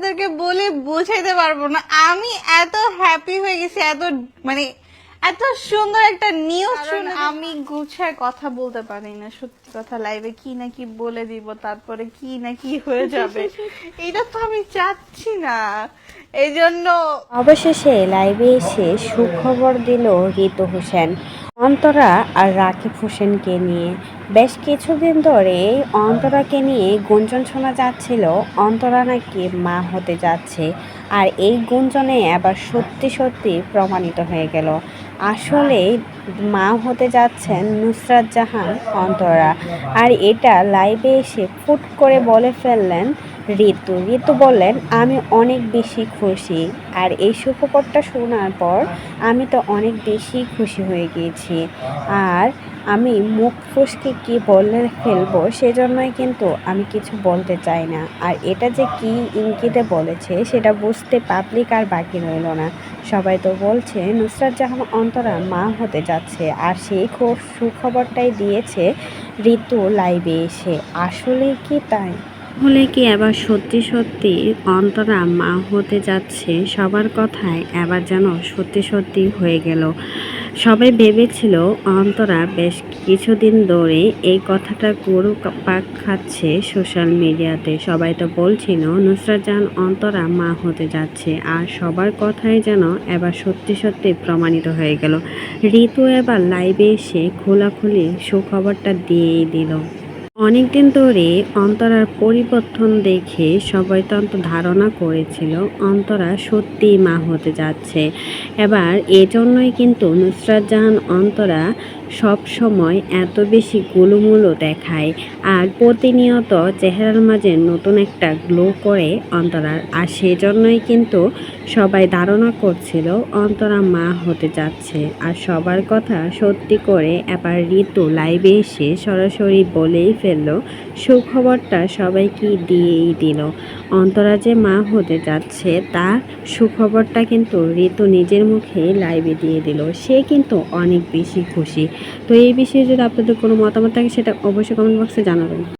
আপনাদেরকে বলে বোঝাইতে পারবো না। আমি এত হ্যাপি হয়ে গেছি, এত মানে এত সুন্দর একটা নিউজ শুনে আমি গুছায় কথা বলতে পারি না। সত্যি কথা, লাইভে কি না কি বলে দিব, তারপরে কি না কি হয়ে যাবে। এটা তো আমি চাচ্ছি না, এই জন্য অবশেষে লাইভে এসে সুখবর দিল ঋতু হোসেন, অন্তরা আর রাকিব হোসেনকে নিয়ে। বেশ কিছুদিন ধরে অন্তরাকে নিয়ে গুঞ্জন শোনা যাচ্ছিল, অন্তরা নাকি মা হতে যাচ্ছে। আর এই গুঞ্জনে আবার সত্যি সত্যি প্রমাণিত হয়ে গেল, আসলে মা হতে যাচ্ছেন নুসরাত জাহান অন্তরা। আর এটা লাইভে এসে ফুট করে বলে ফেললেন ঋতু বললেন, আমি অনেক বেশি খুশি। আর এই সুখবরটা শোনার পর আমি তো অনেক বেশি খুশি হয়ে গিয়েছি। আর আমি মুখ ফসকে কি বলে ফেলবো সেজন্যই কিন্তু আমি কিছু বলতে চাই না। আর এটা যে কি ইঙ্গিতে বলেছে সেটা বুঝতে পাবলিক আর বাকি রইল না। সবাই তো বলছে নুসরাত জাহান অন্তরা মা হতে যাচ্ছে, আর সেই খুব সুখবরটাই দিয়েছে ঋতু লাইভে এসে। আসলে কি তাই? হলে কি এবার সত্যি সত্যি অন্তরা মা হতে যাচ্ছে? সবার কথায় এবার যেন সত্যি সত্যি হয়ে গেল। সবাই ভেবেছিল অন্তরা বেশ কিছুদিন ধরে এই কথাটা গরু পাক খাচ্ছে সোশ্যাল মিডিয়াতে। সবাই তো বলছিল নুসরাত জাহান অন্তরা মা হতে যাচ্ছে, আর সবার কথাই যেন এবার সত্যি সত্যি প্রমাণিত হয়ে গেল। ঋতু এবার লাইভে এসে খোলাখুলি সুখবরটা দিয়েই দিল। অনেকদিন ধরে অন্তরার পরিবর্তন দেখে সবাই তো ধারণা করেছিল অন্তরা সত্যিই মা হতে যাচ্ছে। এবার এজন্যই কিন্তু নুসরাত জাহান অন্তরা সব সময় এত বেশি গোলুমুলু দেখায়, আর প্রতিনিয়ত চেহারার মাঝে নতুন একটা গ্লো করে অন্তরার। আর সেজন্যই কিন্তু সবাই ধারণা করছিল অন্তরা মা হতে যাচ্ছে। আর সবার কথা সত্যি করে এবার ঋতু লাইভে এসে সরাসরি বলেই ফেললো সুখবরটা সবাইকে দিয়েই দিল। অন্তরা যে মা হতে যাচ্ছে তার সুখবরটা কিন্তু ঋতু নিজের মুখে লাইভে দিয়ে দিল। সে কিন্তু অনেক বেশি খুশি। তো এই বিষয়ে যদি আপনাদের কোনো মতামত থাকে সেটা অবশ্যই কমেন্ট বক্সে জানাবেন।